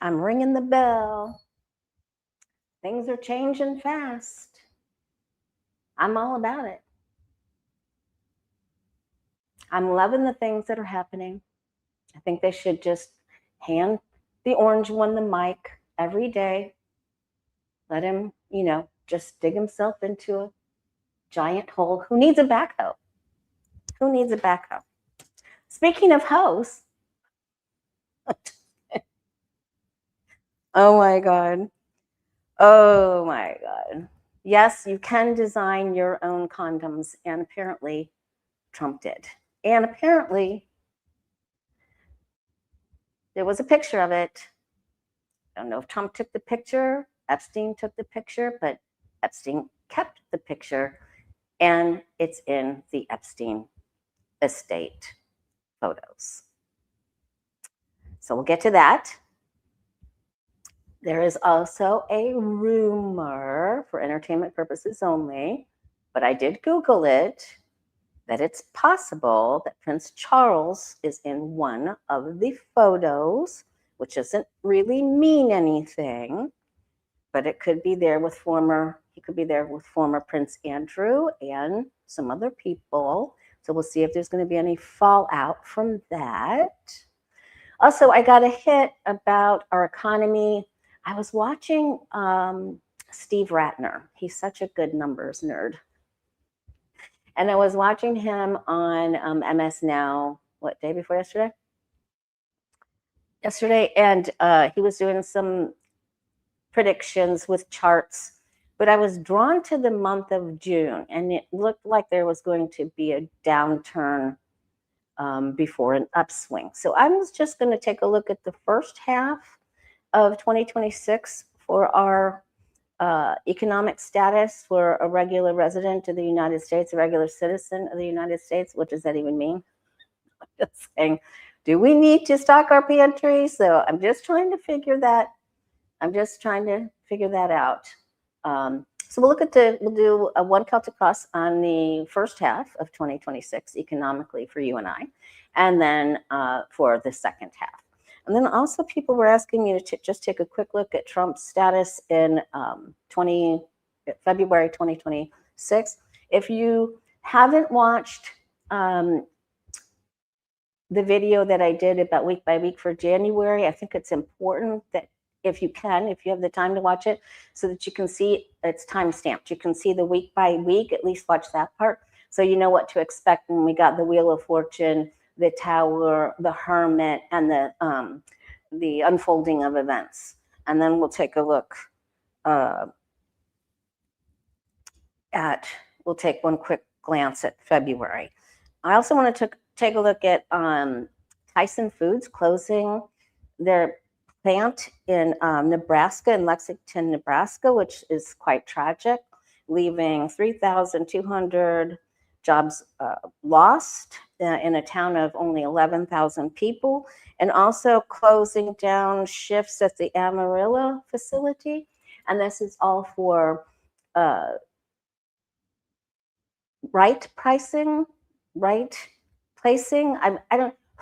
I'm ringing the bell. Things are changing fast. I'm all about it. I'm loving the things that are happening. I think they should just hand the orange one the mic every day. Let him, just dig himself into a giant hole. Who needs a backhoe? Who needs a backhoe? Speaking of hoes, oh my God. Oh my God. Yes, you can design your own condoms, and apparently Trump did. And apparently there was a picture of it. I don't know if Trump took the picture, Epstein took the picture, but Epstein kept the picture, and it's in the Epstein estate photos. So we'll get to that. There is also a rumor, for entertainment purposes only, but I did Google it, that it's possible that Prince Charles is in one of the photos, which doesn't really mean anything, but it could be there with former Prince Andrew and some other people. So we'll see if there's going to be any fallout from that. Also, I got a hit about our economy. I was watching Steve Ratner. He's such a good numbers nerd. And I was watching him on MS Now, what, day before yesterday? Yesterday, and he was doing some predictions with charts, but I was drawn to the month of June, and it looked like there was going to be a downturn before an upswing. So I was just going to take a look at the first half of 2026 for our economic status for a regular resident of the United States, a regular citizen of the United States. What does that even mean? I'm just saying, do we need to stock our pantry? So I'm just trying to figure that. out. So we'll do a one Celtic cross on the first half of 2026 economically for you and I, and then for the second half. And then also people were asking me to just take a quick look at Trump's status in February 2026. If you haven't watched the video that I did about week by week for January, I think it's important that if you have the time to watch it, so that you can see it's time stamped. You can see the week by week, at least watch that part, so you know what to expect when we got the Wheel of Fortune, the Tower, the Hermit, and the unfolding of events. And then we'll take a look we'll take one quick glance at February. I also want to take a look at Tyson Foods closing their plant in Nebraska, in Lexington, Nebraska, which is quite tragic, leaving 3,200 jobs lost in a town of only 11,000 people, and also closing down shifts at the Amarillo facility. And this is all for right placing.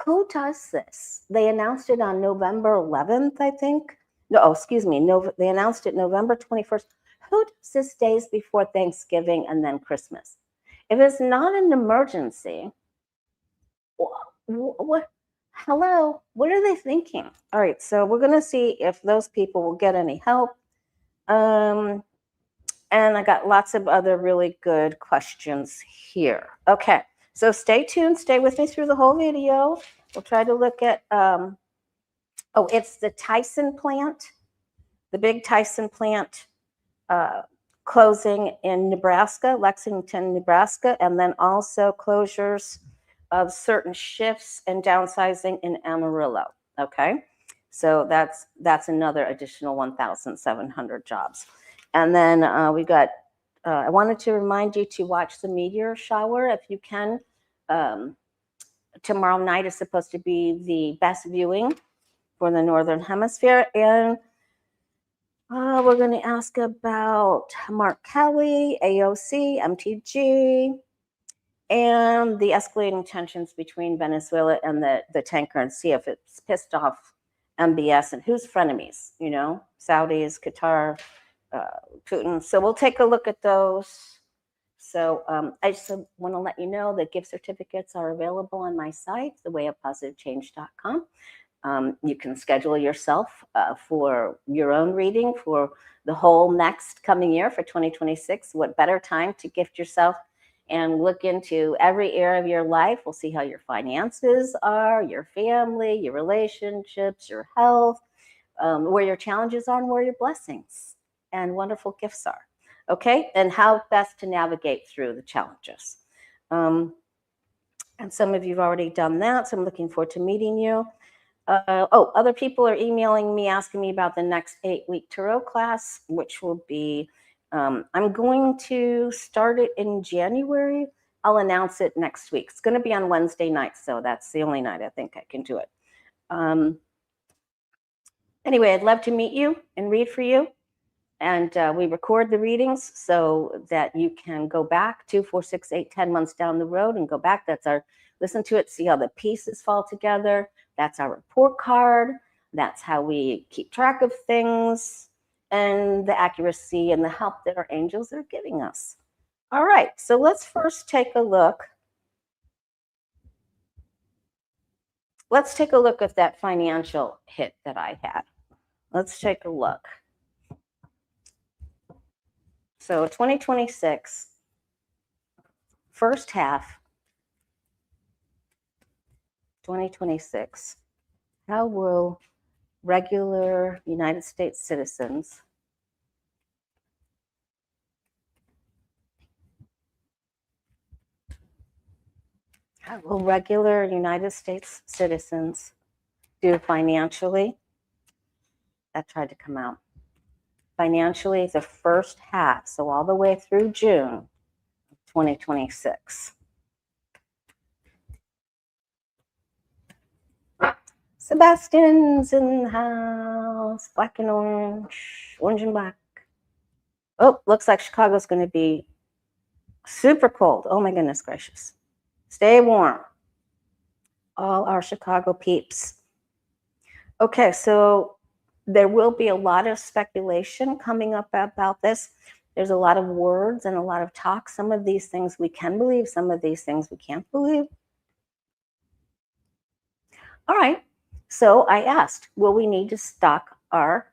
Who does this? They announced it on November 11th, I think. They announced it November 21st. Who does this days before Thanksgiving and then Christmas? If it's not an emergency, what? Hello, what are they thinking? All right, so we're going to see if those people will get any help. And I got lots of other really good questions here. Okay, so stay tuned. Stay with me through the whole video. We'll try to look at, it's the Tyson plant, the big Tyson plant closing in Nebraska, Lexington, Nebraska, and then also closures of certain shifts and downsizing in Amarillo. Okay, so that's another additional 1,700 jobs. And then we got, I wanted to remind you to watch the meteor shower if you can. Tomorrow night is supposed to be the best viewing for the Northern Hemisphere. And we're going to ask about Mark Kelly, AOC, MTG, and the escalating tensions between Venezuela and the tanker, and see if it's pissed off MBS, and who's frenemies, you know, Saudis, Qatar, Putin. So we'll take a look at those. So I just want to let you know that gift certificates are available on my site, thewayofpositivechange.com. You can schedule yourself for your own reading for the whole next coming year for 2026. What better time to gift yourself and look into every area of your life. We'll see how your finances are, your family, your relationships, your health, where your challenges are and where your blessings and wonderful gifts are. Okay, and how best to navigate through the challenges. And some of you have already done that, so I'm looking forward to meeting you. Other people are emailing me, asking me about the next 8-week tarot class, which will be, I'm going to start it in January. I'll announce it next week. It's going to be on Wednesday nights, so that's the only night I think I can do it. Anyway, I'd love to meet you and read for you. And we record the readings so that you can go back 2, 4, 6, 8, 10 months down the road and go back. That's our, listen to it, see how the pieces fall together. That's our report card. That's how we keep track of things and the accuracy and the help that our angels are giving us. All right, so let's first take a look. Let's take a look at that financial hit that I had. Let's take a look. So 2026, first half, 2026, how will regular United States citizens do financially? That tried to come out. Financially, the first half, so all the way through June of 2026. Sebastian's in the house, black and orange, orange and black. Oh, looks like Chicago's going to be super cold. Oh my goodness gracious. Stay warm. All our Chicago peeps. Okay, so there will be a lot of speculation coming up about this. There's a lot of words and a lot of talk. Some of these things we can believe, some of these things we can't believe. All right, so I asked, will we need to stock our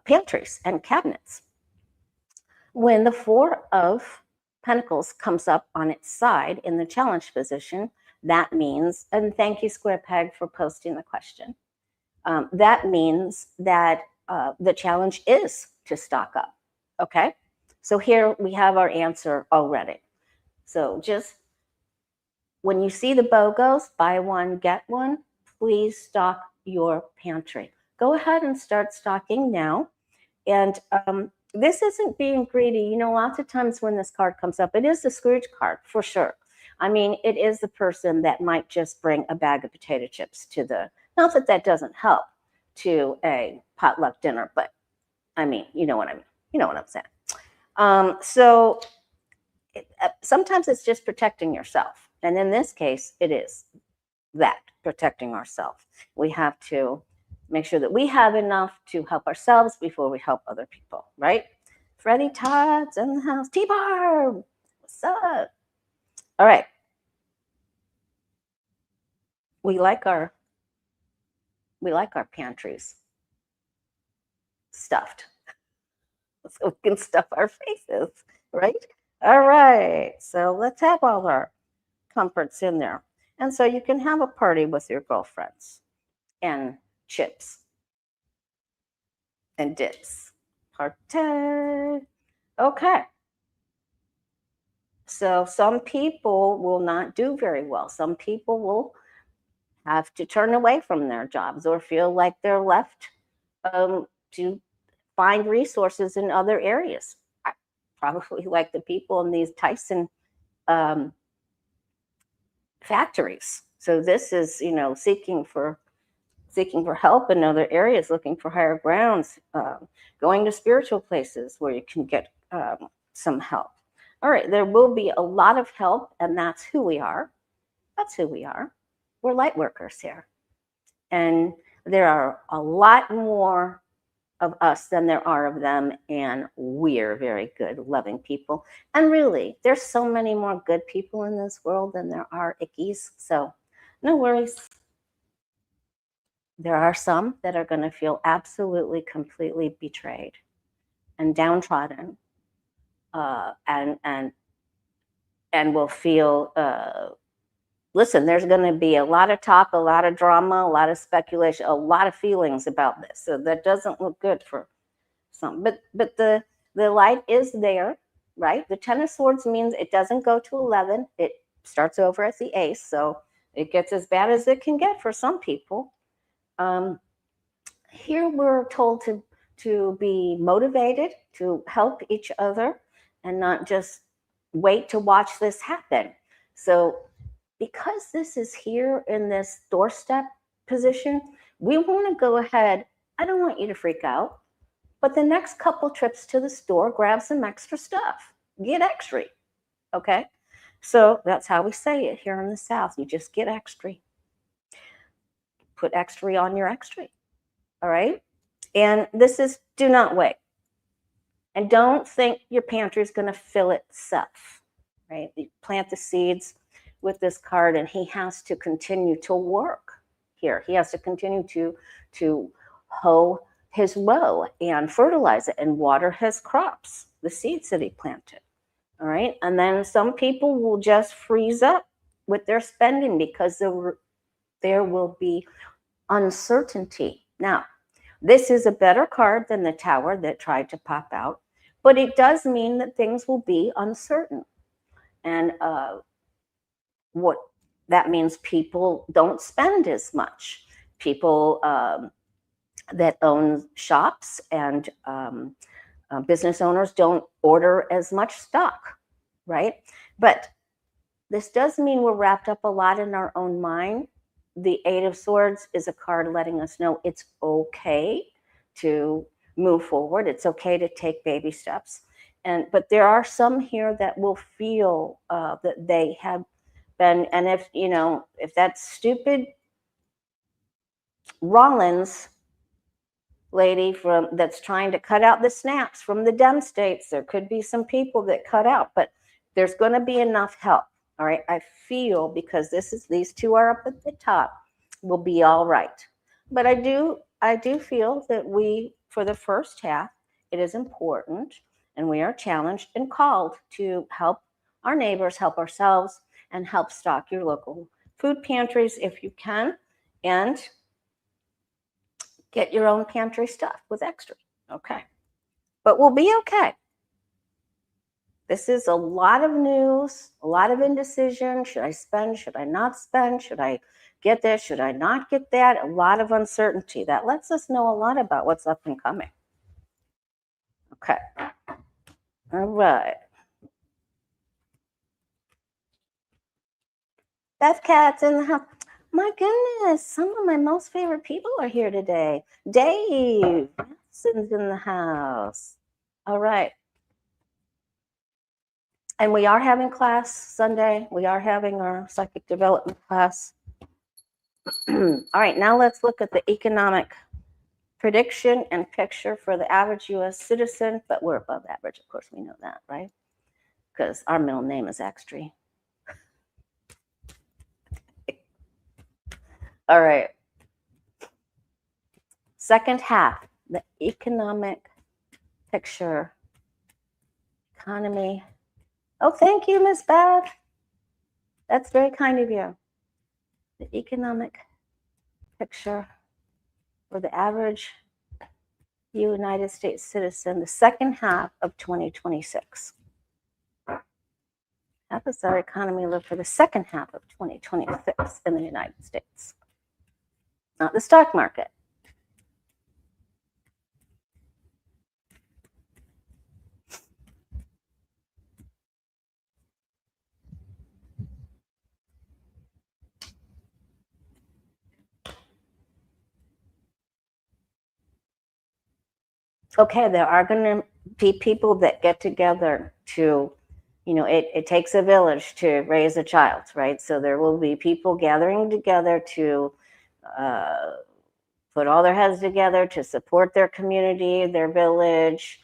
pantries and cabinets? When the 4 of Pentacles comes up on its side in the challenge position, that means, and thank you Square Peg for posting the question, that means that the challenge is to stock up, okay? So here we have our answer already. So just when you see the BOGOs, buy one, get one, please stock your pantry. Go ahead and start stocking now. And this isn't being greedy. You know, lots of times when this card comes up, it is the Scrooge card for sure. I mean, it is the person that might just bring a bag of potato chips to the, not that that doesn't help, to a potluck dinner, but I mean, you know what I mean. You know what I'm saying. Sometimes it's just protecting yourself. And in this case, it is that, protecting ourselves. We have to make sure that we have enough to help ourselves before we help other people, right? Freddie Todd's in the house. T-Bar, what's up? All right. We like our pantries stuffed so we can stuff our faces, right? All right, so let's have all our comforts in there. And so you can have a party with your girlfriends and chips and dips. Party. Okay. So some people will not do very well. Some people will have to turn away from their jobs or feel like they're left to find resources in other areas. Probably like the people in these Tyson factories. So this is, you know, seeking for help in other areas, looking for higher grounds, going to spiritual places where you can get some help. All right, there will be a lot of help, and that's who we are. That's who we are. We're light workers here. And There are a lot more of us than there are of them, and we're very good, loving people. And really, there's so many more good people in this world than there are ickies. So no worries. There are some that are going to feel absolutely, completely betrayed and downtrodden, and will feel. Listen, there's going to be a lot of talk, a lot of drama, a lot of speculation, a lot of feelings about this. So that doesn't look good for some. But the light is there, right? The Ten of Swords means it doesn't go to 11. It starts over at the Ace. So it gets as bad as it can get for some people. Here we're told to be motivated, to help each other, and not just wait to watch this happen. So because this is here in this doorstep position, we want to go ahead. I don't want you to freak out, but the next couple trips to the store, grab some extra stuff. Get extra, okay? So that's how we say it here in the South. You just get extra. Put extra on your extra, all right? And this is do not wait. And don't think your pantry is going to fill itself, right? You plant the seeds with this card, and he has to continue to work here. He has to continue to hoe his row and fertilize it and water his crops, the seeds that he planted. All right. And then some people will just freeze up with their spending because there will be uncertainty. Now, this is a better card than the Tower that tried to pop out, but it does mean that things will be uncertain. And what that means, people don't spend as much. People that own shops and business owners don't order as much stock, right? But this does mean we're wrapped up a lot in our own mind. The Eight of Swords is a card letting us know it's okay to move forward. It's okay to take baby steps. But there are some here that will feel that they have been, and if that stupid Rollins lady that's trying to cut out the snaps from the Dem states, there could be some people that cut out, but there's going to be enough help. All right, I feel, because these two are up at the top, will be all right. But I do feel that for the first half, it is important, and we are challenged and called to help our neighbors, help ourselves, and help stock your local food pantries if you can, and get your own pantry stuff with extra. Okay, but we'll be okay. This is a lot of news, a lot of indecision. Should I spend? Should I not spend? Should I get this? Should I not get that? A lot of uncertainty. That lets us know a lot about what's up and coming. Okay. All right. Beth Cat's in the house. My goodness, some of my most favorite people are here today. Dave Madison's in the house. All right. And we are having class Sunday. We are having our psychic development class. All right, now let's look at the economic prediction and picture for the average U.S. citizen. But we're above average, of course, we know that, right? Because our middle name is Extra. All right. Second half, the economic picture, economy. Oh, thank you, Miss Beth. That's very kind of you. The economic picture for the average United States citizen, the second half of 2026. How does our economy look for the second half of 2026 in the United States? Not the stock market. Okay, there are going to be people that get together to, it takes a village to raise a child, right? So there will be people gathering together to put all their heads together to support their community, their village,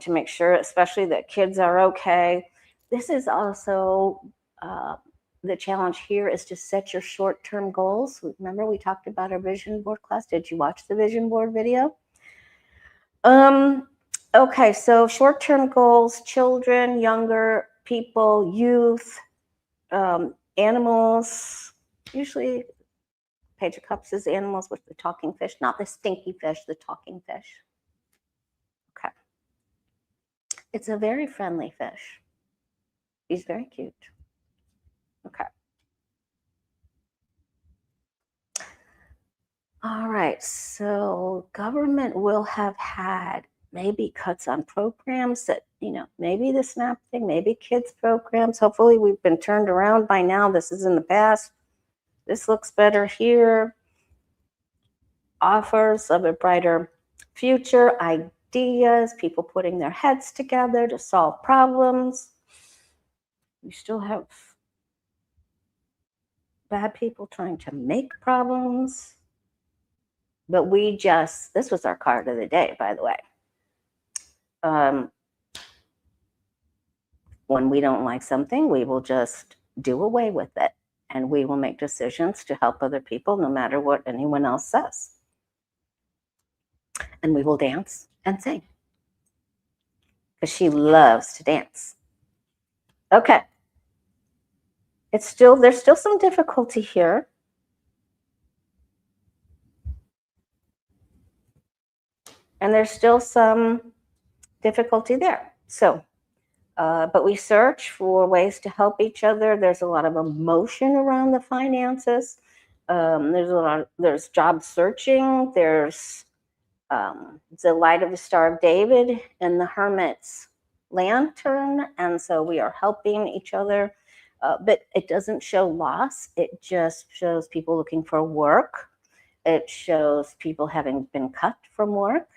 to make sure, especially that kids are okay. This is also the challenge here is to set your short-term goals. Remember, we talked about our vision board class. Did you watch the vision board video? Okay, so short-term goals, children, younger people, youth, animals, usually Page of Cups is animals with the talking fish, not the stinky fish, the talking fish. Okay. It's a very friendly fish. He's very cute. Okay. All right, so government will have had maybe cuts on programs that, maybe the SNAP thing, maybe kids programs. Hopefully we've been turned around by now. This is in the past. This looks better here. Offers of a brighter future, ideas, people putting their heads together to solve problems. We still have bad people trying to make problems. But this was our card of the day, by the way. When we don't like something, we will just do away with it. And we will make decisions to help other people, no matter what anyone else says. And we will dance and sing. Because she loves to dance. Okay. There's still some difficulty here. And there's still some difficulty there. So, but we search for ways to help each other. There's a lot of emotion around the finances. There's job searching. There's the light of the Star of David and the Hermit's lantern. And so we are helping each other. But it doesn't show loss. It just shows people looking for work. It shows people having been cut from work.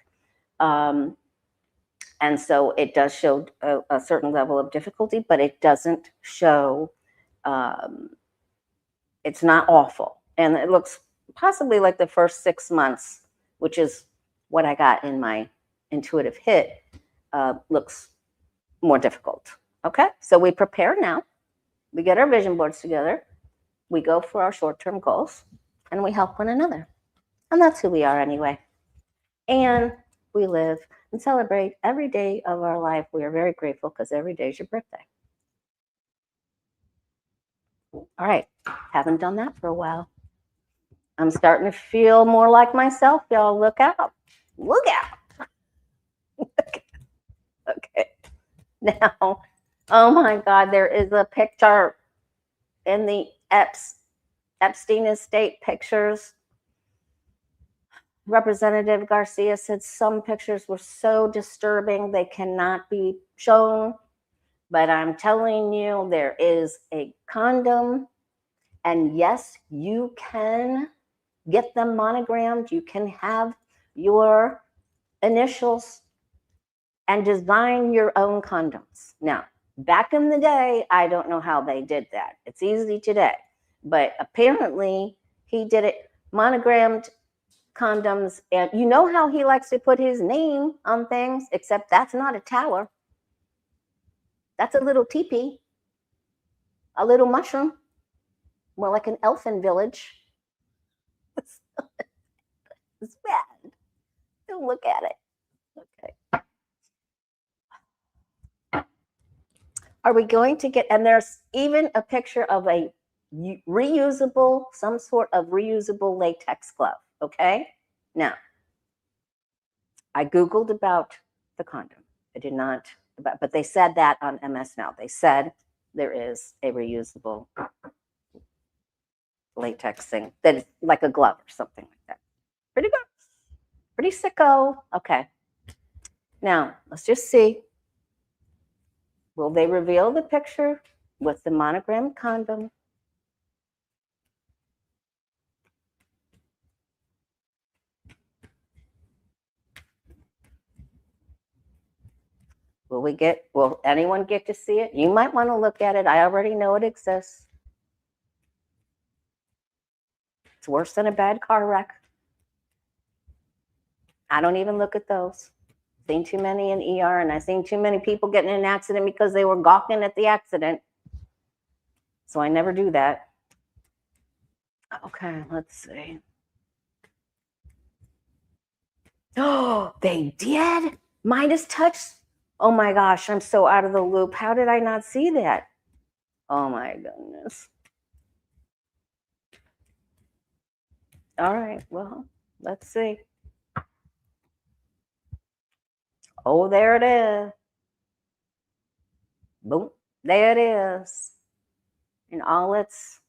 And so it does show a certain level of difficulty, but it doesn't show, it's not awful. And it looks possibly like the first 6 months, which is what I got in my intuitive hit, looks more difficult. Okay, so we prepare now. We get our vision boards together. We go for our short-term goals, and we help one another. And that's who we are anyway. And we live and celebrate every day of our life. We are very grateful because every day is your birthday. All right, haven't done that for a while. I'm starting to feel more like myself, y'all. Look out. Look out. Okay. Now, oh my God, there is a picture in the Epstein estate pictures. Representative Garcia said some pictures were so disturbing they cannot be shown. But I'm telling you, there is a condom. And yes, you can get them monogrammed. You can have your initials and design your own condoms. Now, back in the day, I don't know how they did that. It's easy today. But apparently, he did it monogrammed condoms. And you know how he likes to put his name on things, except that's not a tower. That's a little teepee, a little mushroom, more like an elfin village. It's bad. Don't look at it. Okay. Are we going to get, and there's even a picture of a reusable, some sort of reusable latex glove. Okay. Now, I Googled about the condom. I did not, but they said that on MS Now. They said there is a reusable latex thing that is like a glove or something like that. Pretty good. Pretty sicko. Okay. Now, let's just see. Will they reveal the picture with the monogrammed condom? Will anyone get to see it? You might want to look at it. I already know it exists. It's worse than a bad car wreck. I don't even look at those. Seen too many in ER, and I've seen too many people getting in an accident because they were gawking at the accident. So I never do that. Okay, let's see. Oh, they did? Midas touch? Oh my gosh, I'm so out of the loop. How did I not see that? Oh my goodness. All right, well, let's see. Oh, there it is. Boom, there it is. In all its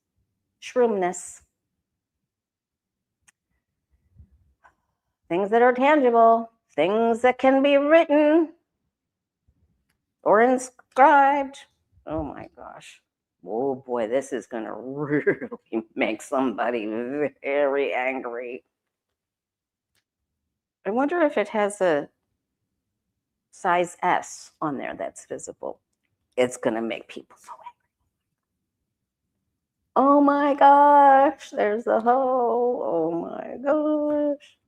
shroomness. Things that are tangible, things that can be written or inscribed. Oh my gosh. Oh boy, this is going to really make somebody very angry. I wonder if it has a size S on there that's visible. It's going to make people so angry. Oh my gosh, there's the hole. Oh my gosh.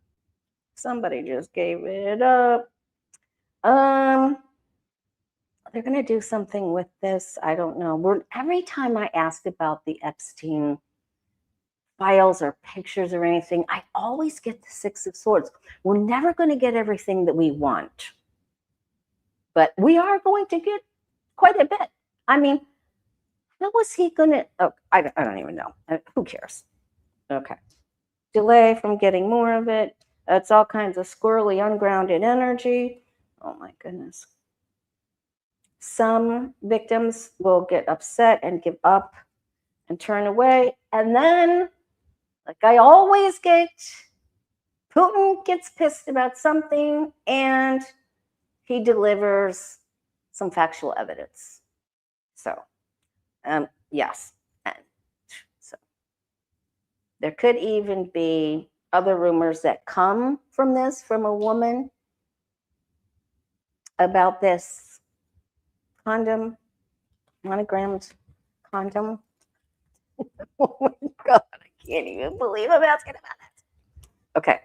Somebody just gave it up. They're going to do something with this. I don't know. Every time I asked about the Epstein files or pictures or anything, I always get the Six of Swords. We're never going to get everything that we want, but we are going to get quite a bit. I mean, how was he going to? Oh, I don't even know. Who cares? Okay. Delay from getting more of it. It's all kinds of squirrely, ungrounded energy. Oh my goodness. Some victims will get upset and give up and turn away. And then, like I always get, Putin gets pissed about something and he delivers some factual evidence. So, yes. And so there could even be other rumors that come from this, from a woman about this condom, monogrammed condom. Oh my God, I can't even believe I'm asking about it. Okay.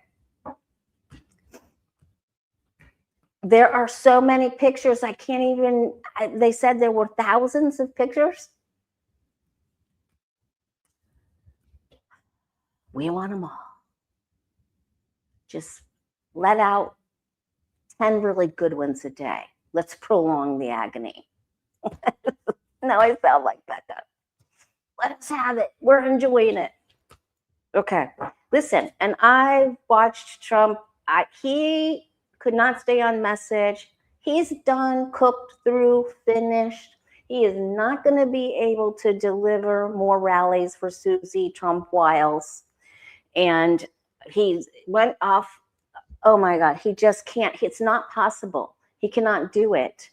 There are so many pictures, I can't even, they said there were thousands of pictures. We want them all. Just let out 10 really good ones a day. Let's prolong the agony. Now I sound like Becca. Let us have it. We're enjoying it. Okay. Listen, and I watched Trump. He could not stay on message. He's done, cooked through, finished. He is not going to be able to deliver more rallies for Susie Trump Wiles. And he went off. Oh my God, he just can't. It's not possible. He cannot do it.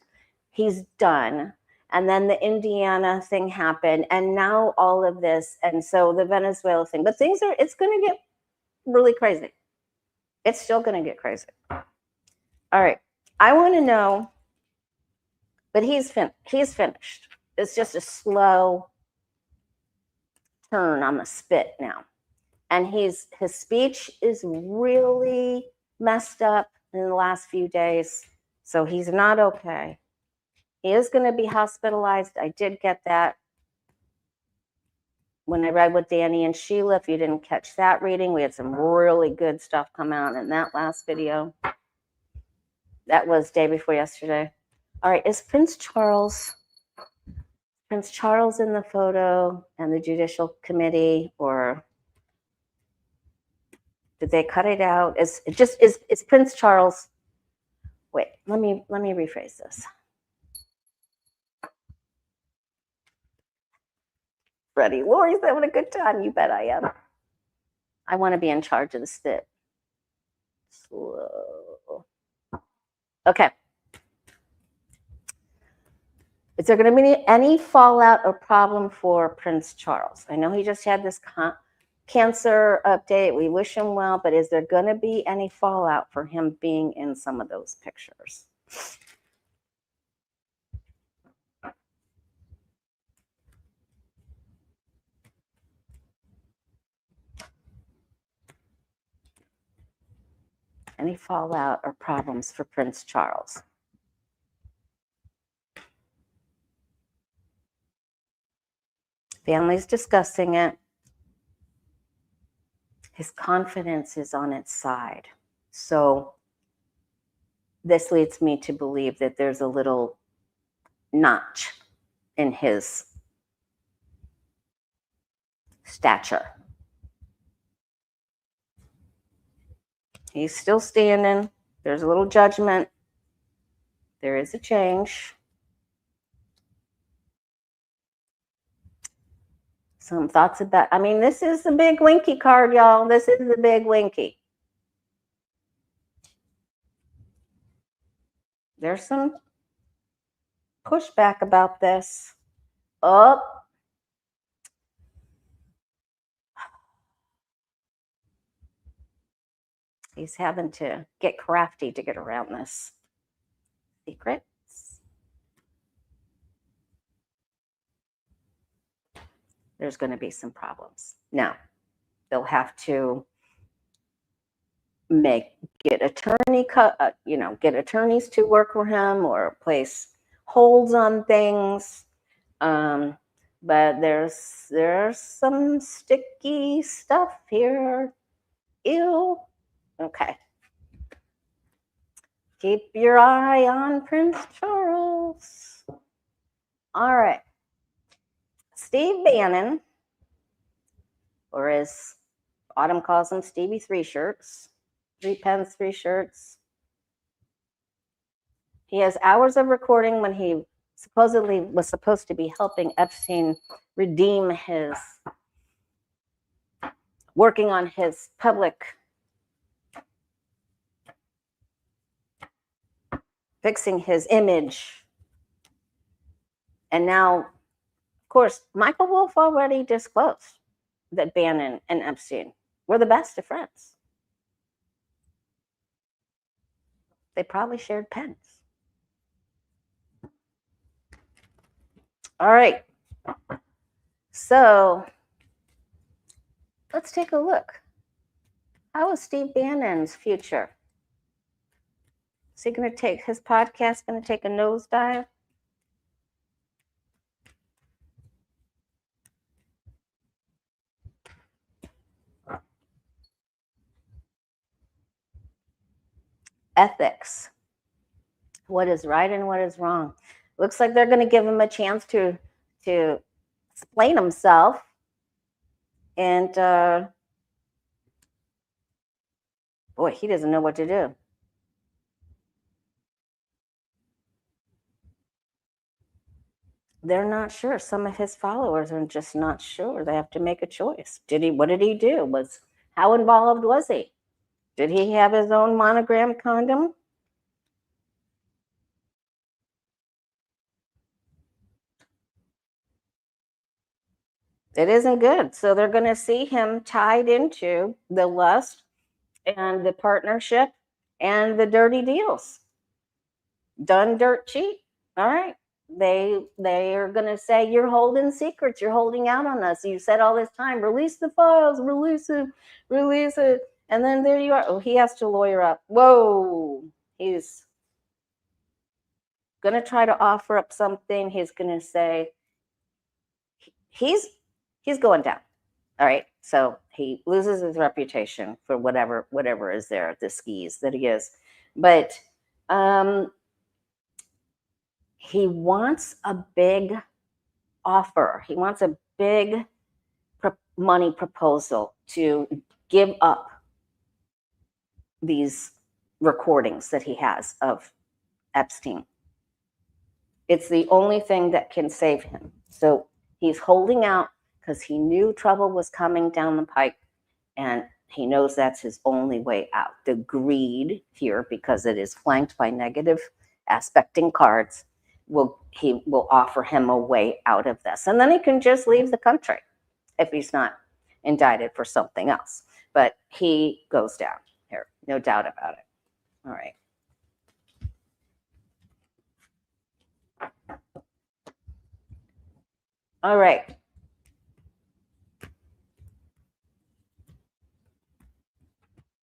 He's done. And then the Indiana thing happened, and now all of this, and so the Venezuela thing. But it's going to get really crazy. It's still going to get crazy. All right. I want to know, but he's finished. It's just a slow turn on the spit now. And his speech is really messed up in the last few days. So he's not okay. He is going to be hospitalized. I did get that when I read with Danny and Sheila. If you didn't catch that reading, we had some really good stuff come out in that last video. That was day before yesterday. All right, is Prince Charles in the photo and the Judicial Committee, or did they cut it out? Is Prince Charles? Wait, let me rephrase this. Freddie, Lori's having a good time. You bet I am. I want to be in charge of the spit. Slow. Okay. Is there going to be any fallout or problem for Prince Charles? I know he just had this cancer update. We wish him well, but is there going to be any fallout for him being in some of those pictures? any fallout or problems for Prince Charles. Family's discussing it. His confidence is on its side. So this leads me to believe that there's a little notch in his stature. He's still standing. There's a little judgment. There is a change. Some thoughts about, I mean, this is the big winky card, y'all. This is the big winky. There's some pushback about this. Oh. He's having to get crafty to get around this. Secrets. There's going to be some problems. Now, they'll have to get attorneys to work for him or place holds on things. But there's some sticky stuff here. Ew. Okay. Keep your eye on Prince Charles. All right. Steve Bannon, or as Autumn calls him, Stevie Three Shirts, 3 pens, 3 shirts. He has hours of recording when he supposedly was supposed to be helping Epstein redeem his, working on his public, fixing his image. And now, of course, Michael Wolff already disclosed that Bannon and Epstein were the best of friends. They probably shared pens. All right. So let's take a look. How is Steve Bannon's future? Is he going to take his podcast, going to take a nosedive? Ethics. What is right and what is wrong? Looks like they're going to give him a chance to explain himself. And boy, he doesn't know what to do. They're not sure. Some of his followers are just not sure. They have to make a choice. What did he do? How involved was he? Did he have his own monogram condom? It isn't good. So they're going to see him tied into the lust and the partnership and the dirty deals. Done, dirt, cheat. All right. They are going to say, you're holding secrets. You're holding out on us. You said all this time, release the files, release it. And then there you are. Oh, he has to lawyer up. Whoa. He's going to try to offer up something. He's going to say, he's going down. All right. So he loses his reputation for whatever is there at the skis that he is. But he wants a big offer. He wants a big money proposal to give up these recordings that he has of Epstein. It's the only thing that can save him. So he's holding out because he knew trouble was coming down the pike, and he knows that's his only way out. The greed here, because it is flanked by negative aspecting cards, he will offer him a way out of this. And then he can just leave the country if he's not indicted for something else. But he goes down here, no doubt about it. All right. All right.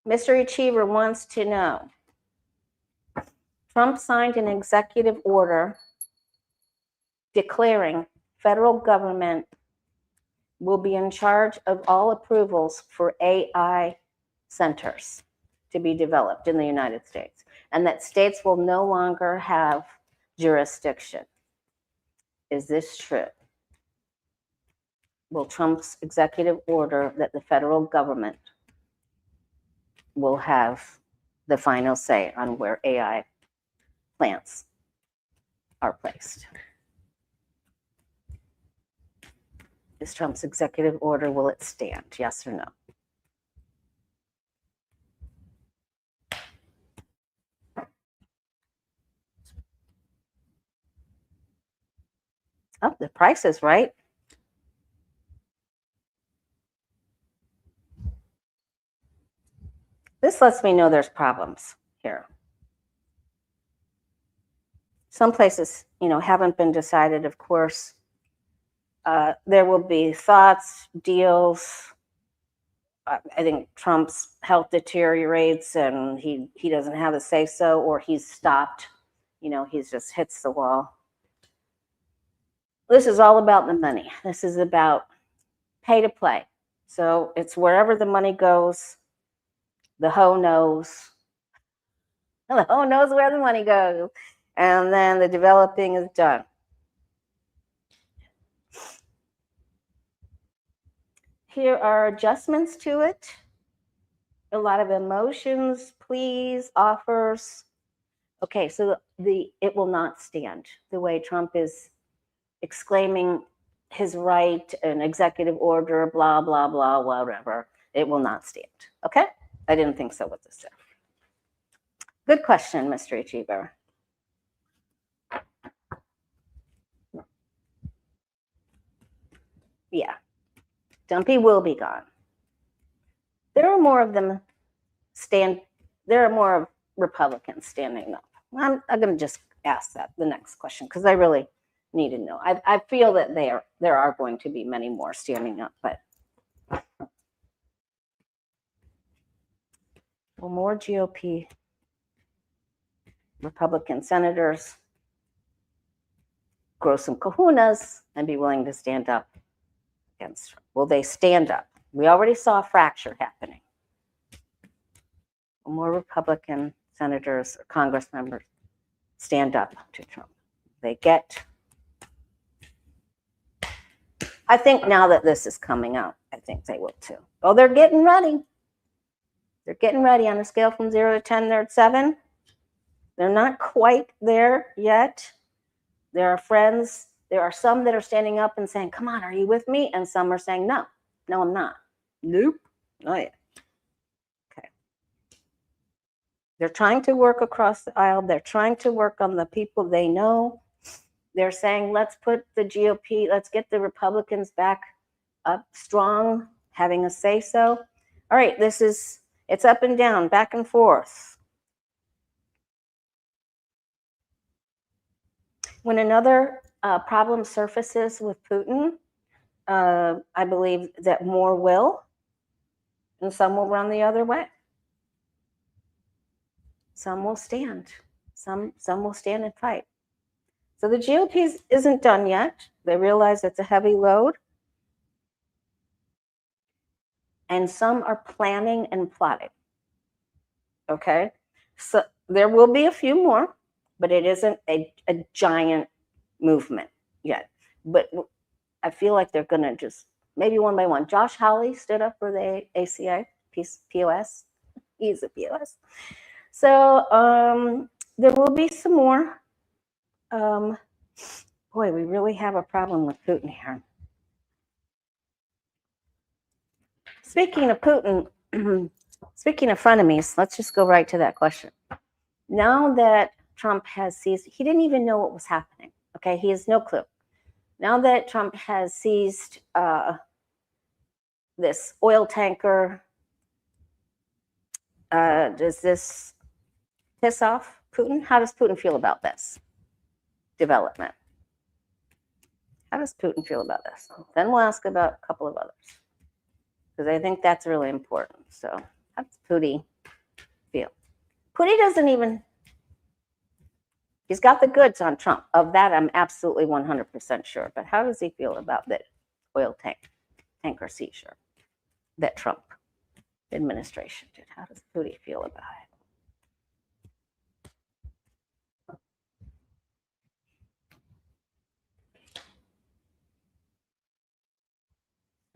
Mystery Achiever wants to know. Trump signed an executive order declaring federal government will be in charge of all approvals for AI centers to be developed in the United States, and that states will no longer have jurisdiction. Is this true? Will Trump's executive order that the federal government will have the final say on where AI plants are placed? Is Trump's executive order, will it stand? Yes or no? Oh, the price is right. This lets me know there's problems here. Some places, haven't been decided, of course. There will be thoughts, deals. I think Trump's health deteriorates and he doesn't have a say so, or he's stopped. He's just hits the wall. This is all about the money. This is about pay to play. So it's wherever the money goes, the hoe knows. The hoe knows where the money goes. And then the developing is done. Here are adjustments to it. A lot of emotions, pleas, offers. Okay, so it will not stand. The way Trump is exclaiming his right, an executive order, blah, blah, blah, whatever. It will not stand. Okay? I didn't think so with this. Good question, Mystery Achiever. Yeah. Dumpy will be gone. There are more of them there are more of Republicans standing up. I'm going to just ask that the next question because I really need to know. I feel that there are going to be many more standing up, but will more GOP Republican senators grow some kahunas and be willing to stand up against Trump? Will they stand up? We already saw a fracture happening. Will more Republican senators or Congress members stand up to Trump? They get. I think now that this is coming out, I think they will too. Oh, they're getting ready. They're getting ready on a scale from 0 to 10. They're at 7. They're not quite there yet. There are friends. There are some that are standing up and saying, come on, are you with me? And some are saying, no, I'm not. Nope. Oh, yeah. Okay. They're trying to work across the aisle. They're trying to work on the people they know. They're saying, let's put the GOP, let's get the Republicans back up strong, having a say so. All right, it's up and down, back and forth. When another problem surfaces with Putin, I believe that more will, and some will run the other way. Some will stand. Some will stand and fight. So the GOP isn't done yet. They realize it's a heavy load. And some are planning and plotting. Okay? So there will be a few more, but it isn't a giant movement yet. But I feel like they're going to just, maybe one by one. Josh Hawley stood up for the ACA, POS. He's a POS. So there will be some more. Boy, we really have a problem with Putin here. Speaking of Putin, speaking of frenemies, let's just go right to that question. Now that Trump has seized, he didn't even know what was happening. Okay, he has no clue. Now that Trump has seized this oil tanker, does this piss off Putin? How does Putin feel about this development? How does Putin feel about this? Then we'll ask about a couple of others, because I think that's really important. So how does Putin Putin doesn't even, he's got the goods on Trump. Of that, I'm absolutely 100% sure. But how does he feel about the oil tanker seizure that Trump administration did? How does Putin feel about it?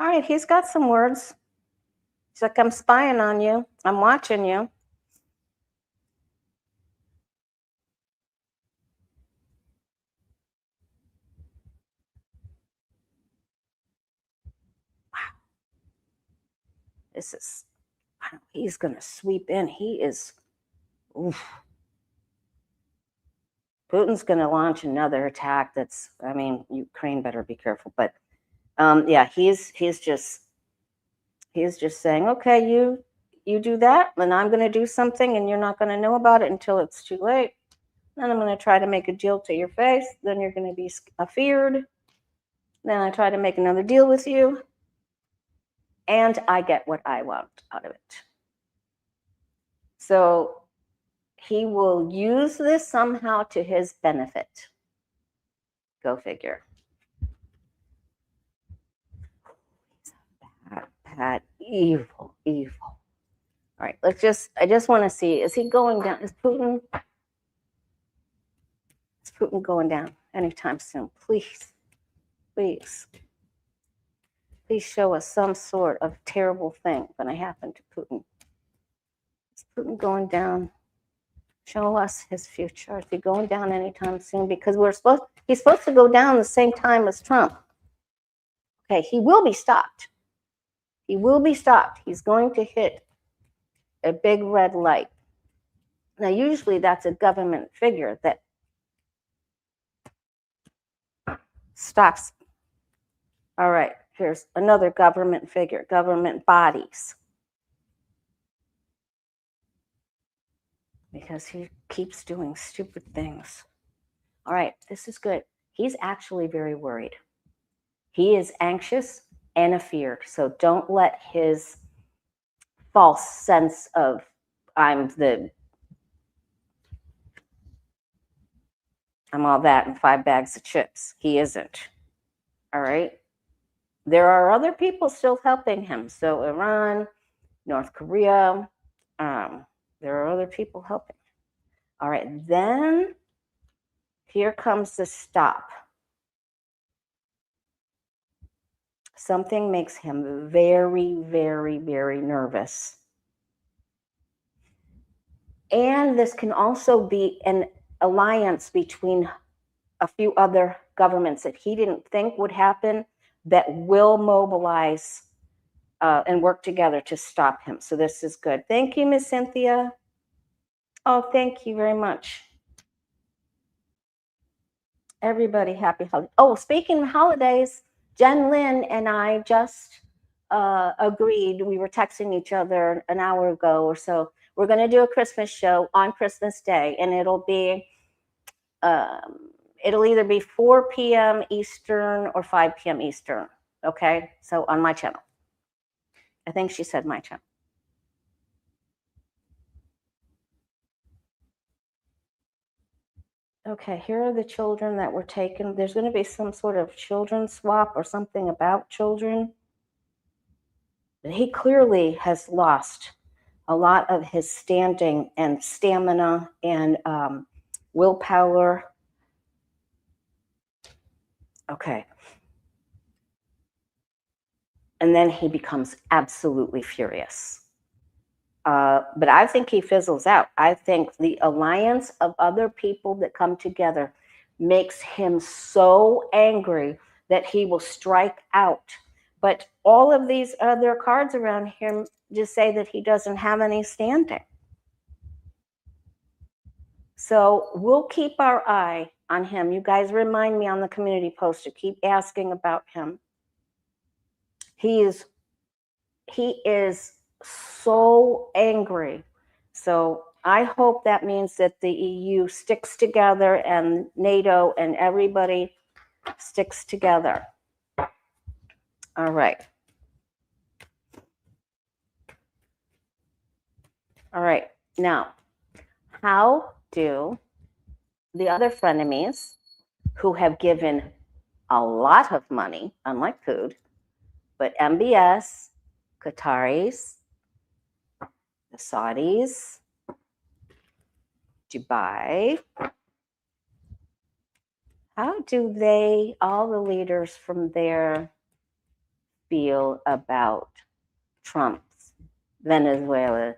All right, he's got some words. He's like, I'm spying on you. I'm watching you. Wow. This is, he's going to sweep in. He is, oof. Putin's going to launch another attack that's, I mean, Ukraine better be careful. But yeah, he's just saying, okay, you do that, and I'm going to do something, and you're not going to know about it until it's too late. Then I'm going to try to make a deal to your face. Then you're going to be feared. Then I try to make another deal with you, and I get what I want out of it. So he will use this somehow to his benefit. Go figure. Bad, evil. All right, I just want to see, is he going down? Is Putin going down anytime soon? Please show us some sort of terrible thing going to happen to Putin. Is Putin going down? Show us his future. Is he going down anytime soon? Because he's supposed to go down the same time as Trump. Okay, he will be stopped. He's going to hit a big red light. Now, usually that's a government figure that stops. All right, here's another government figure, government bodies. Because he keeps doing stupid things. All right, this is good. He's actually very worried. He is anxious and afeared. So don't let his false sense of I'm all that and 5 bags of chips. He isn't. All right. There are other people still helping him. So Iran, North Korea, there are other people helping. All right. Then here comes the stop. Something makes him very, very, very nervous. And this can also be an alliance between a few other governments that he didn't think would happen that will mobilize and work together to stop him. So this is good. Thank you, Miss Cynthia. Oh, thank you very much. Everybody, happy holidays. Oh, speaking of holidays, Jen Lynn and I just agreed. We were texting each other an hour ago or so. We're going to do a Christmas show on Christmas Day, and it'll be it'll either be 4 p.m. Eastern or 5 p.m. Eastern. Okay, so on my channel. I think she said my channel. Okay, here are the children that were taken. There's going to be some sort of children swap or something about children. But he clearly has lost a lot of his standing and stamina and willpower. Okay. And then he becomes absolutely furious. But I think he fizzles out. I think the alliance of other people that come together makes him so angry that he will strike out. But all of these other cards around him just say that he doesn't have any standing. So we'll keep our eye on him. You guys remind me on the community post to keep asking about him. He is so angry. So I hope that means that the EU sticks together and NATO and everybody sticks together. All right. All right. Now, How do the other frenemies who have given a lot of money, unlike food, but MBS, Qataris, the Saudis, Dubai, how do they, all the leaders from there, feel about Trump's Venezuela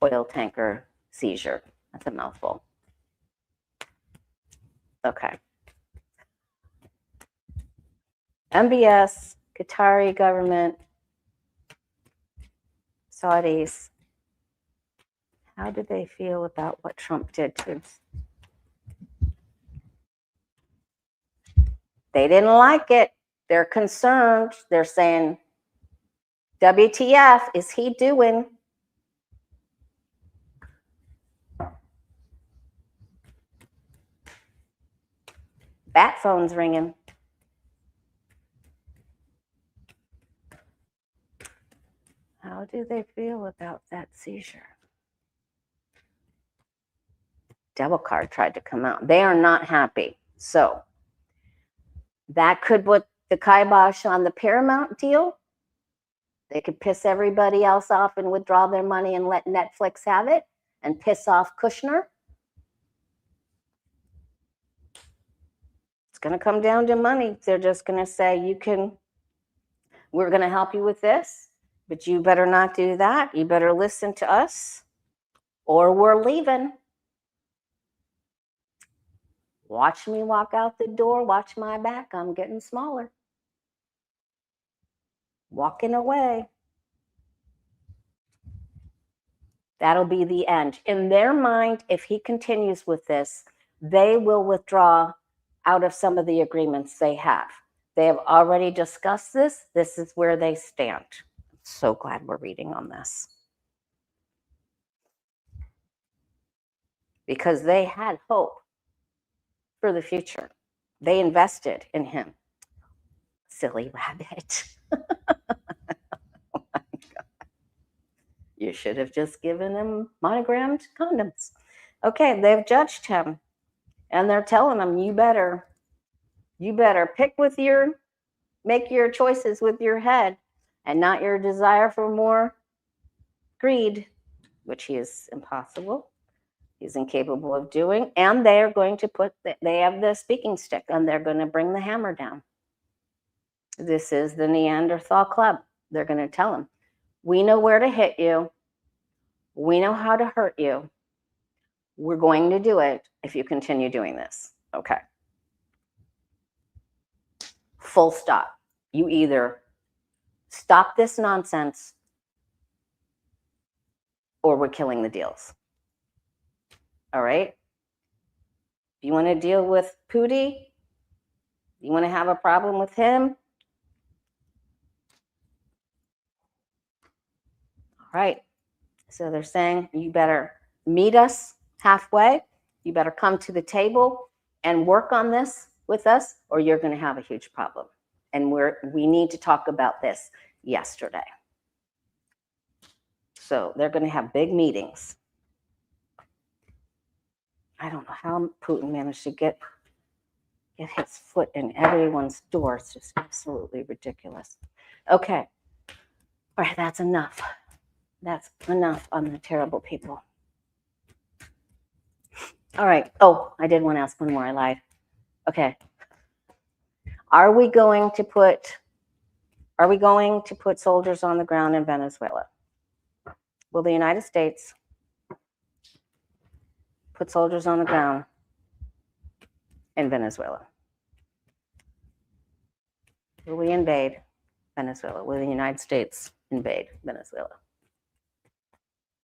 oil tanker seizure? That's a mouthful. Okay. MBS, Qatari government, Saudis, how do they feel about what Trump did to? They didn't like it. They're concerned. They're saying, WTF is he doing? Bat phone's ringing. How do they feel about that seizure? Devil card tried to come out. They are not happy. So that could put the kibosh on the Paramount deal. They could piss everybody else off and withdraw their money and let Netflix have it and piss off Kushner. It's going to come down to money. They're just going to say, we're going to help you with this, but you better not do that. You better listen to us or we're leaving. Watch me walk out the door. Watch my back. I'm getting smaller. Walking away. That'll be the end. In their mind, if he continues with this, they will withdraw out of some of the agreements they have. They have already discussed this. This is where they stand. So glad we're reading on this. Because they had hope for the future. They invested in him. Silly rabbit. Oh my God. You should have just given him monogrammed condoms. Okay, they've judged him. And they're telling him, you better make your choices with your head and not your desire for more greed, which he is impossible. He's incapable of doing. And they are going to they have the speaking stick and they're going to bring the hammer down. This is the Neanderthal Club. They're going to tell him, we know where to hit you. We know how to hurt you. We're going to do it if you continue doing this. Okay. Full stop. You either stop this nonsense or we're killing the deals. All right? If you want to deal with Putin, you want to have a problem with him, all right. So they're saying, you better meet us halfway. You better come to the table and work on this with us, or you're going to have a huge problem. And we need to talk about this yesterday. So they're going to have big meetings. I don't know how Putin managed to get his foot in everyone's door. It's just absolutely ridiculous. Okay. All right, that's enough. That's enough on the terrible people. All right. Oh, I did want to ask one more. I lied. Okay. Are we going to put soldiers on the ground in Venezuela? Will the United States put soldiers on the ground in Venezuela? Will we invade Venezuela? Will the United States invade Venezuela?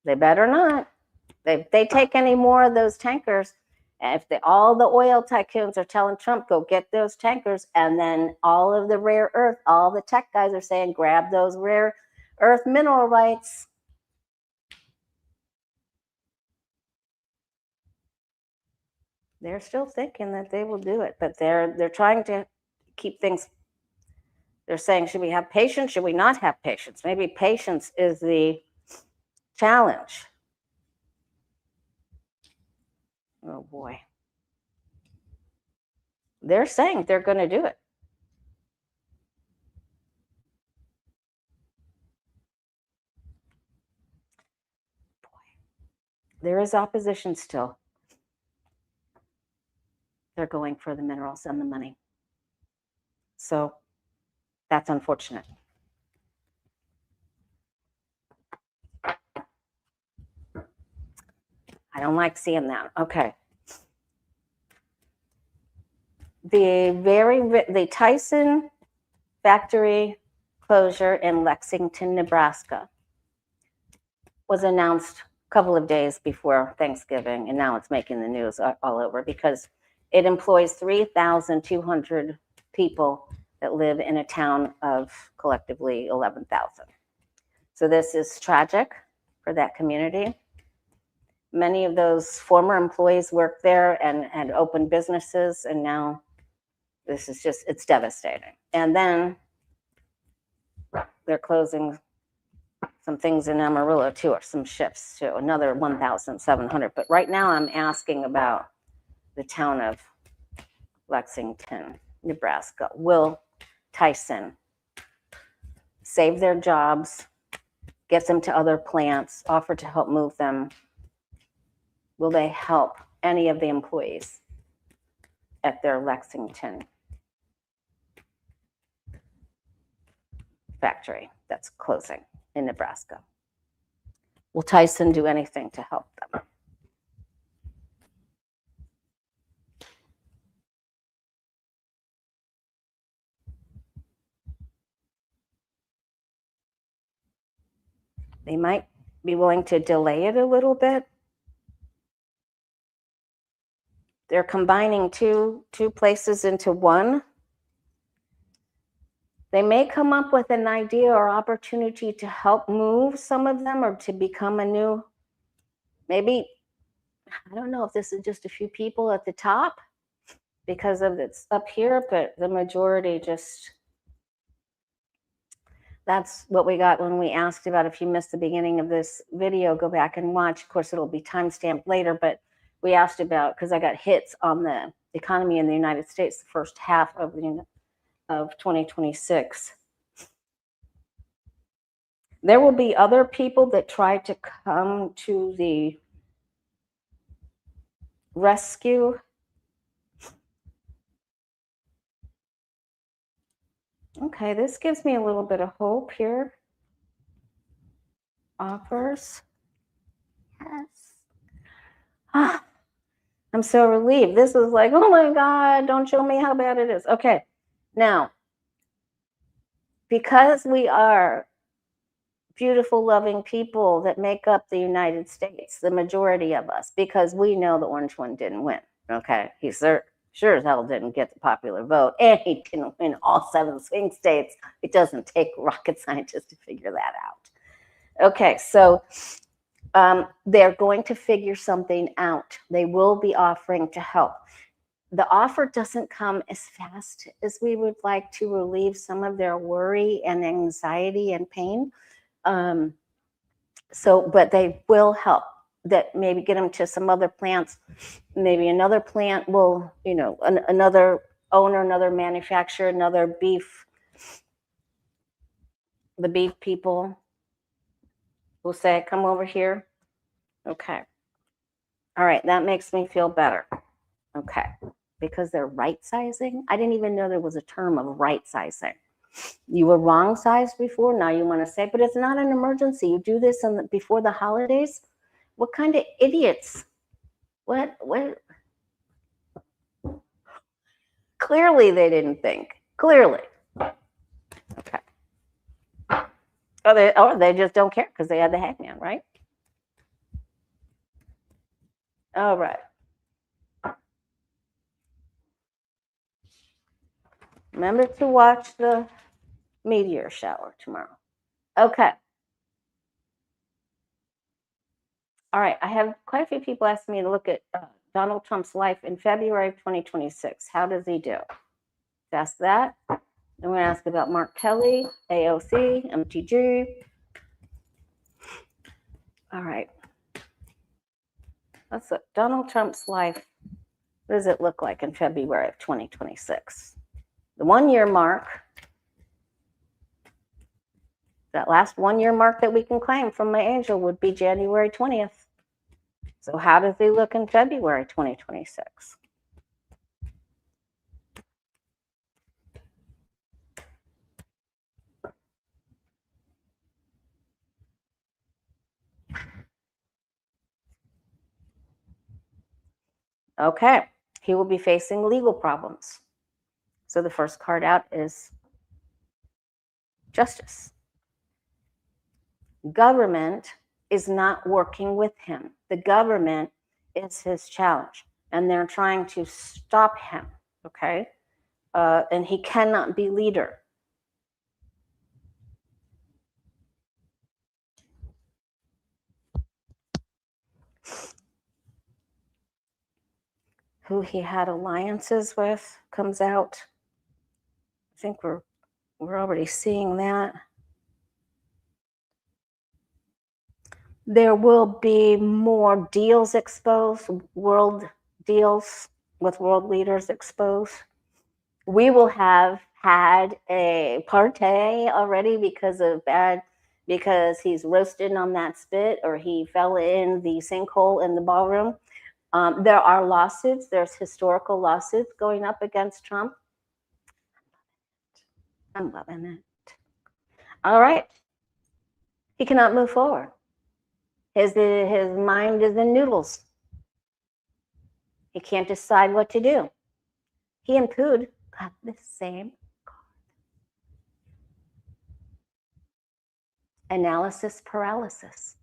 They better not. If they take any more of those tankers, if all the oil tycoons are telling Trump, go get those tankers, and then all of the rare earth, all the tech guys are saying, grab those rare earth mineral rights. They're still thinking that they will do it, but they're trying to keep things. They're saying, should we have patience? Should we not have patience? Maybe patience is the challenge. Oh boy. They're saying they're going to do it. There is opposition still. They're going for the minerals and the money. So that's unfortunate. I don't like seeing that. Okay. The Tyson factory closure in Lexington, Nebraska was announced a couple of days before Thanksgiving, and now it's making the news all over because it employs 3,200 people that live in a town of collectively 11,000. So this is tragic for that community. Many of those former employees worked there and had opened businesses, and now this is just, it's devastating. And then they're closing some things in Amarillo too, or some shifts too, another 1,700. But right now I'm asking about the town of Lexington, Nebraska. Will Tyson save their jobs, get them to other plants, offer to help move them? Will they help any of the employees at their Lexington factory that's closing in Nebraska? Will Tyson do anything to help them? They might be willing to delay it a little bit. They're combining two places into one. They may come up with an idea or opportunity to help move some of them or to become a new, maybe, I don't know if this is just a few people at the top because of it's up here, but the majority just, that's what we got when we asked about. If you missed the beginning of this video, go back and watch. Of course, it'll be timestamped later, but we asked about, because I got hits on the economy in the United States the first half of 2026. There will be other people that try to come to the rescue. Okay, this gives me a little bit of hope here. Offers. Yes. Ah, I'm so relieved. This is like, oh my God, don't show me how bad it is. Okay, now, because we are beautiful, loving people that make up the United States, the majority of us, because we know the orange one didn't win. Okay, he sure as hell didn't get the popular vote, and he didn't win all 7 swing states. It doesn't take rocket scientists to figure that out. Okay, so they're going to figure something out. They will be offering to help. The offer doesn't come as fast as we would like to relieve some of their worry and anxiety and pain. But they will help. That maybe get them to some other plants. Maybe another plant will, another owner, another manufacturer, another beef. The beef people will say, come over here. Okay. All right, that makes me feel better. Okay, because they're right sizing. I didn't even know there was a term of right sizing. You were wrong sized before, now you want to say, but it's not an emergency. You do this before the holidays. What kind of idiots? What? Clearly they didn't think. Clearly. Okay. Or they just don't care because they had the hangman, right? All right. Remember to watch the meteor shower tomorrow. Okay. All right. I have quite a few people asking me to look at Donald Trump's life in February of 2026. How does he do? Ask that. I'm going to ask about Mark Kelly, AOC, MTG. All right. Let's look. Donald Trump's life. What does it look like in February of 2026? The 1 year mark, that last 1 year mark that we can claim from my angel would be January 20th. So how does he look in February 2026? Okay, he will be facing legal problems. So the first card out is justice. Government is not working with him. The government is his challenge, and they're trying to stop him, okay? And he cannot be leader. Who he had alliances with comes out. I think we're already seeing that. There will be more deals exposed, world deals with world leaders exposed. We will have had a partay already because he's roasted on that spit or he fell in the sinkhole in the ballroom. There are lawsuits. There's historical lawsuits going up against Trump. I'm loving it. All right. He cannot move forward. His mind is in noodles. He can't decide what to do. He and Putin got the same card. Analysis paralysis.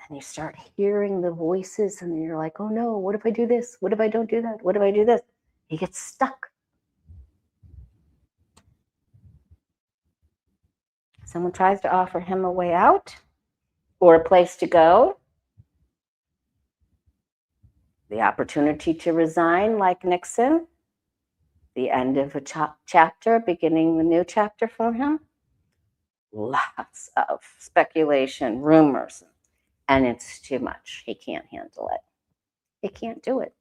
And you start hearing the voices and you're like, oh no, what if I do this? What if I don't do that? What if I do this? He gets stuck. Someone tries to offer him a way out or a place to go. The opportunity to resign like Nixon. The end of a chapter, beginning the new chapter for him. Lots of speculation, rumors, and it's too much. He can't handle it. He can't do it.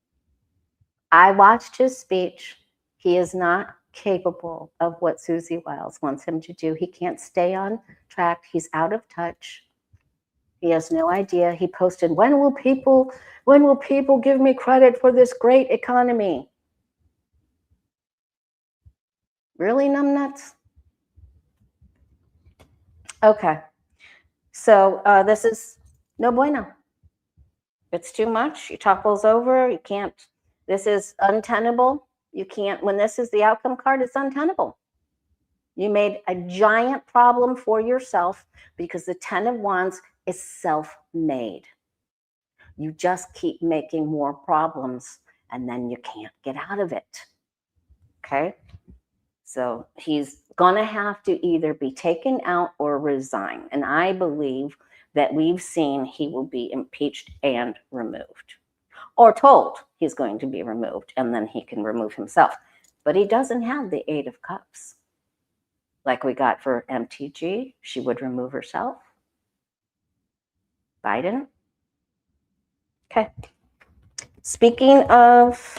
I watched his speech. He is not capable of what Susie Wiles wants him to do. He can't stay on track. He's out of touch. He has no idea. He posted, when will people give me credit for this great economy? Really, numbnuts? Okay. So this is no bueno. It's too much. It topples over. You can't. This is untenable. You can't. When this is the outcome card, it's untenable. You made a giant problem for yourself because the 10 of Wands is self-made. You just keep making more problems and then you can't get out of it. Okay? So he's going to have to either be taken out or resign. And I believe that we've seen he will be impeached and removed. Or told he's going to be removed and then he can remove himself. But he doesn't have the 8 of Cups. Like we got for MTG, she would remove herself. Biden. Okay. Speaking of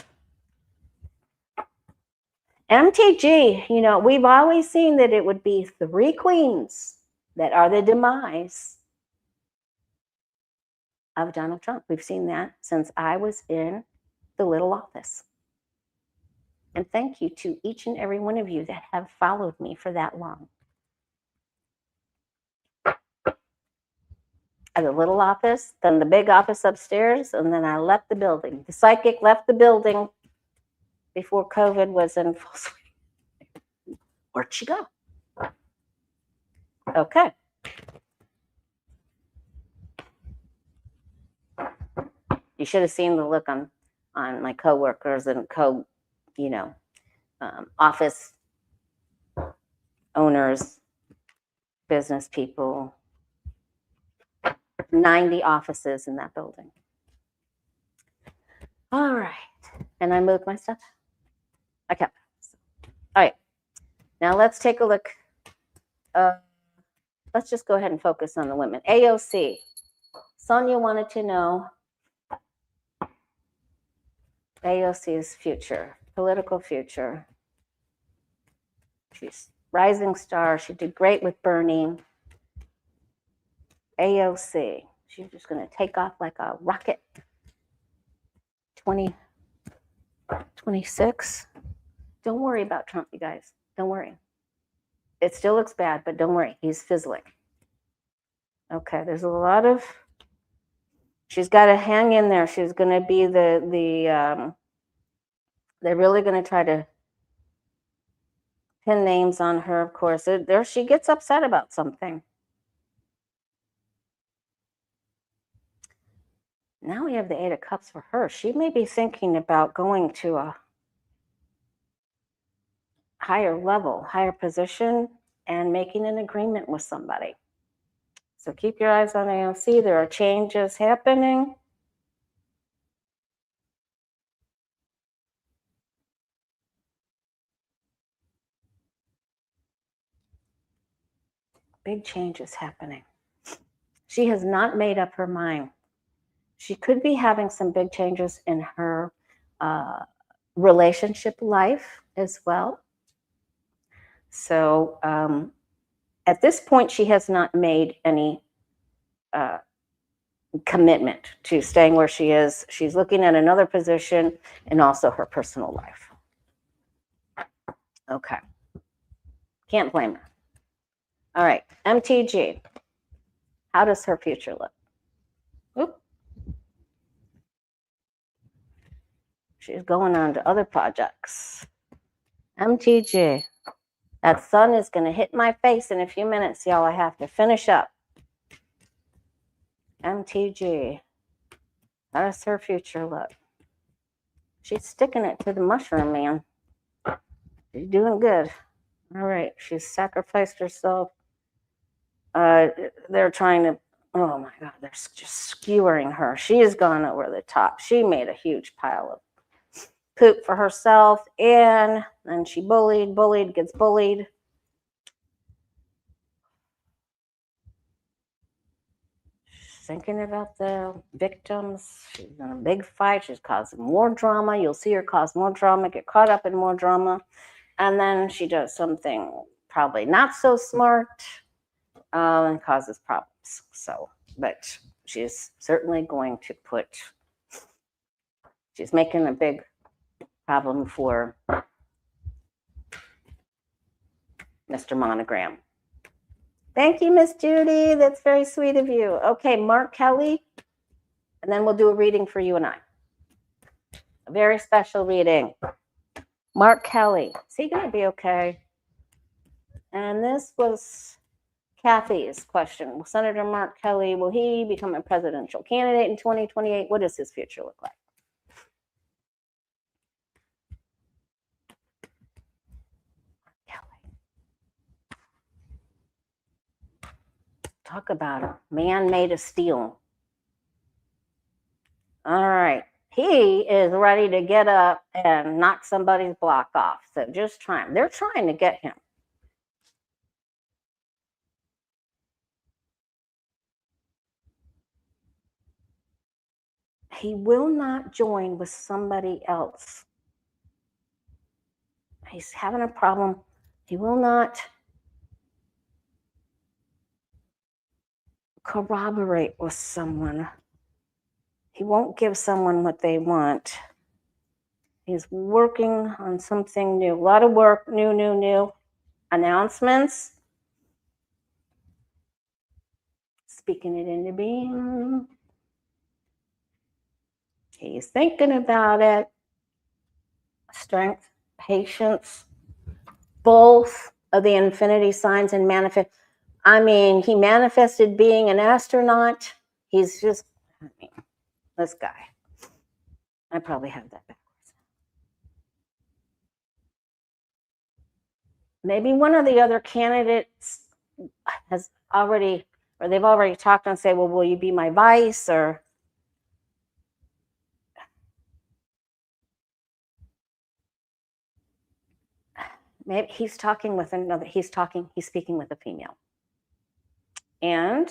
MTG, you know, we've always seen that it would be 3 queens that are the demise of Donald Trump. We've seen that since I was in the little office. And thank you to each and every one of you that have followed me for that long. At the little office, then the big office upstairs, and then I left the building. The psychic left the building before COVID was in full swing. Where'd she go? Okay. You should have seen the look on my coworkers and office owners, business people. 90 offices in that building. All right. And I moved my stuff. I kept it. All right. Now let's take a look. Let's just go ahead and focus on the women. AOC. Sonia wanted to know AOC's future, political future. She's rising star. She did great with Bernie. AOC. She's just going to take off like a rocket. 2026. Don't worry about Trump, you guys. Don't worry. It still looks bad, but don't worry. He's fizzling. Okay, there's a lot of... She's got to hang in there. She's going to be they're really going to try to pin names on her, of course. There she gets upset about something. Now we have the Eight of Cups for her. She may be thinking about going to a higher level, higher position, and making an agreement with somebody. So keep your eyes on AOC. There are changes happening. Big changes happening. She has not made up her mind. She could be having some big changes in her relationship life as well. So at this point, she has not made any commitment to staying where she is. She's looking at another position and also her personal life. Okay. Can't blame her. All right. MTG. How does her future look? Oop. She's going on to other projects. MTG. That sun is going to hit my face in a few minutes, y'all. I have to finish up. MTG. How does her future look? She's sticking it to the mushroom, man. She's doing good. All right. She's sacrificed herself. They're trying to, oh my God, they're just skewering her. She has gone over the top. She made a huge pile of poop for herself, and then she gets bullied. She's thinking about the victims. She's in a big fight. She's causing more drama. You'll see her cause more drama, get caught up in more drama, and then she does something probably not so smart and causes problems. So, but she's certainly going to she's making a big problem for Mr. Monogram. Thank you, Miss Judy. That's very sweet of you. Okay, Mark Kelly, and then we'll do a reading for you and I. A very special reading. Mark Kelly, is he going to be okay? And this was Kathy's question. Senator Mark Kelly, will he become a presidential candidate in 2028? What does his future look like? Talk about a man made of steel. All right. He is ready to get up and knock somebody's block off. So just try him. They're trying to get him. He will not join with somebody else. He's having a problem. He will not corroborate with someone. He won't give someone what they want. He's working on something new. A lot of work, new announcements. Speaking it into being. He's thinking about it. Strength, patience, both of the infinity signs and manifest. I mean, he manifested being an astronaut. He's just, I mean, this guy. I probably have that backwards. Maybe one of the other candidates has already, or they've already talked and say, well, will you be my vice? Or maybe he's talking with another, he's speaking with a female. And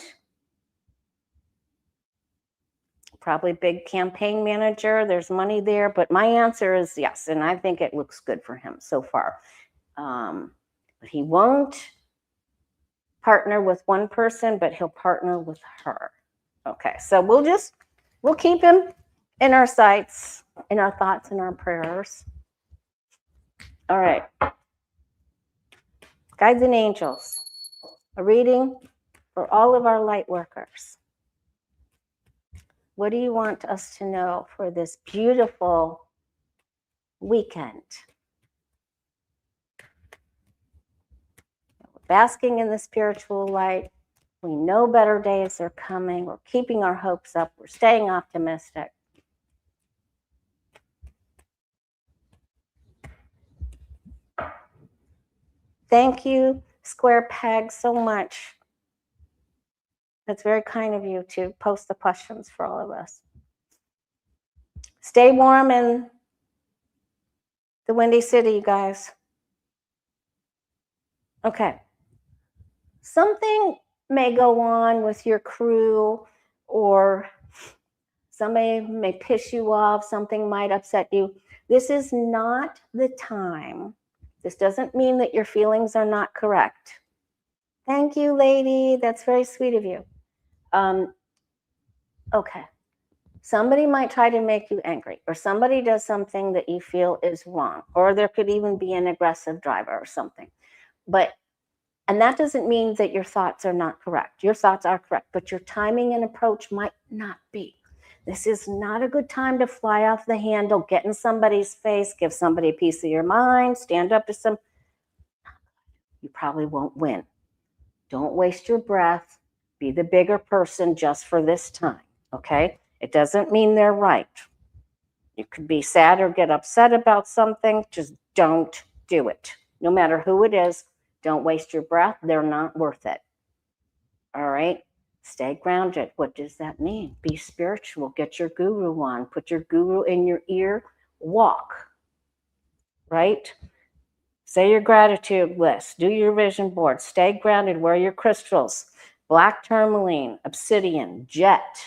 probably big campaign manager. There's money there, but my answer is yes, and I think it looks good for him so far. But he won't partner with one person, but he'll partner with her. Okay, so we'll keep him in our sights, in our thoughts, in our prayers. All right. Guides and angels, a reading for all of our light workers. What do you want us to know for this beautiful weekend? We're basking in the spiritual light. We know better days are coming. We're keeping our hopes up. We're staying optimistic. Thank you, Square Peg, so much. That's very kind of you to post the questions for all of us. Stay warm in the Windy City, you guys. Okay. Something may go on with your crew, or somebody may piss you off. Something might upset you. This is not the time. This doesn't mean that your feelings are not correct. Thank you, lady. That's very sweet of you. Okay. Somebody might try to make you angry, or somebody does something that you feel is wrong, or there could even be an aggressive driver or something. And that doesn't mean that your thoughts are not correct. Your thoughts are correct, but your timing and approach might not be. This is not a good time to fly off the handle, get in somebody's face, give somebody a piece of your mind, stand up to some. You probably won't win. Don't waste your breath. Be the bigger person just for this time, okay? It doesn't mean they're right. You could be sad or get upset about something. Just don't do it. No matter who it is, don't waste your breath. They're not worth it. All right? Stay grounded. What does that mean? Be spiritual. Get your guru on. Put your guru in your ear. Walk. Right? Say your gratitude list. Do your vision board. Stay grounded. Wear your crystals. Black tourmaline, obsidian, jet.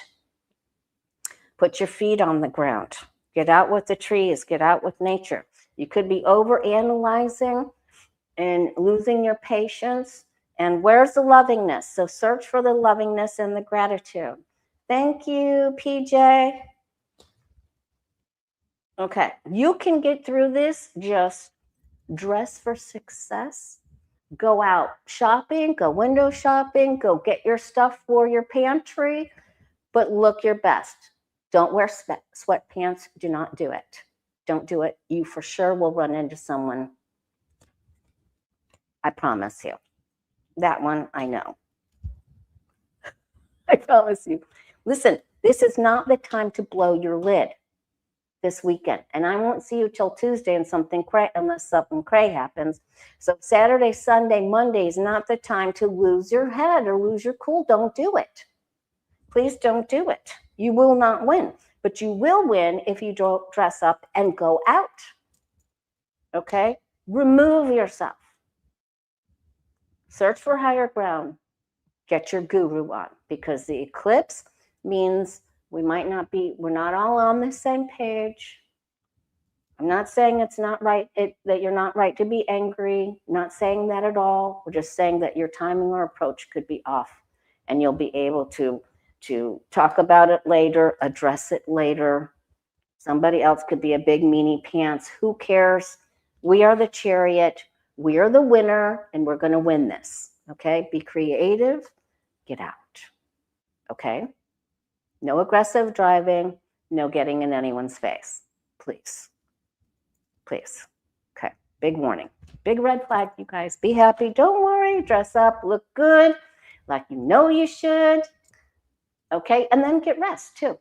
Put your feet on the ground. Get out with the trees. Get out with nature. You could be overanalyzing and losing your patience. And where's the lovingness? So search for the lovingness and the gratitude. Thank you, PJ. Okay, you can get through this. Just dress for success. Go out shopping, go window shopping, go get your stuff for your pantry, but look your best. Don't wear sweatpants. Do not do it. Don't do it. You for sure will run into someone. I promise you. That one, I know. I promise you. Listen, this is not the time to blow your lid this weekend. And I won't see you till Tuesday and unless something cray happens. So Saturday, Sunday, Monday is not the time to lose your head or lose your cool. Don't do it. Please don't do it. You will not win. But you will win if you don't dress up and go out. Okay? Remove yourself. Search for higher ground. Get your guru on, because the eclipse means we're not all on the same page. I'm not saying it's not right, that you're not right to be angry. Not saying that at all. We're just saying that your timing or approach could be off, and you'll be able to talk about it later, address it later. Somebody else could be a big meanie pants. Who cares? We are the chariot. We are the winner, and we're going to win this. Okay? Be creative. Get out. Okay? No aggressive driving. No getting in anyone's face. Please. Please. Okay. Big warning. Big red flag, you guys. Be happy. Don't worry. Dress up. Look good. Like you know you should. Okay? And then get rest, too.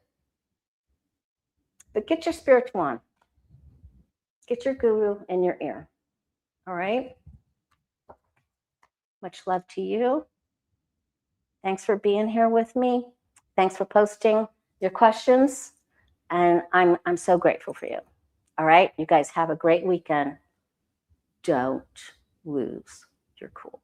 But get your spiritual on. Get your guru in your ear. All right? Much love to you. Thanks for being here with me. Thanks for posting your questions. And I'm so grateful for you. All right? You guys have a great weekend. Don't lose your cool.